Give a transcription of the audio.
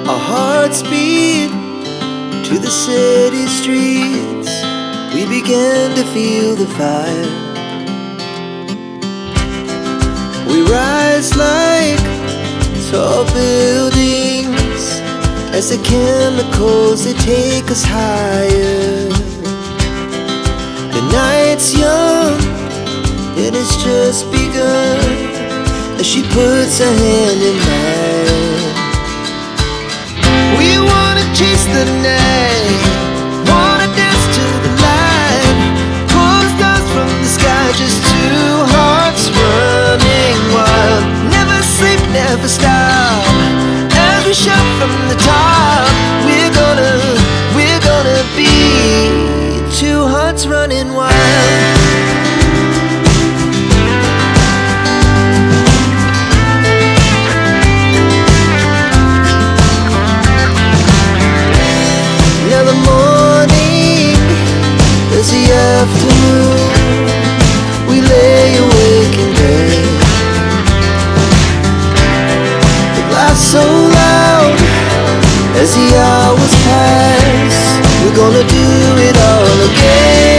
Our hearts beat to the city streets. We began to feel the fire. We rise like tall buildings as the chemicals, they take us higher. The night's young and it's just begun as she puts her hand in mine. We wanna chase the night, wanna dance to the light, pull the stars from the sky, just two hearts running wild. Never sleep, never stop, as we shout from the top. We're gonna be two hearts running wild. Now the morning is the afternoon. We lay awake in bed. The laugh so loud as the hours pass. We're gonna do it all again.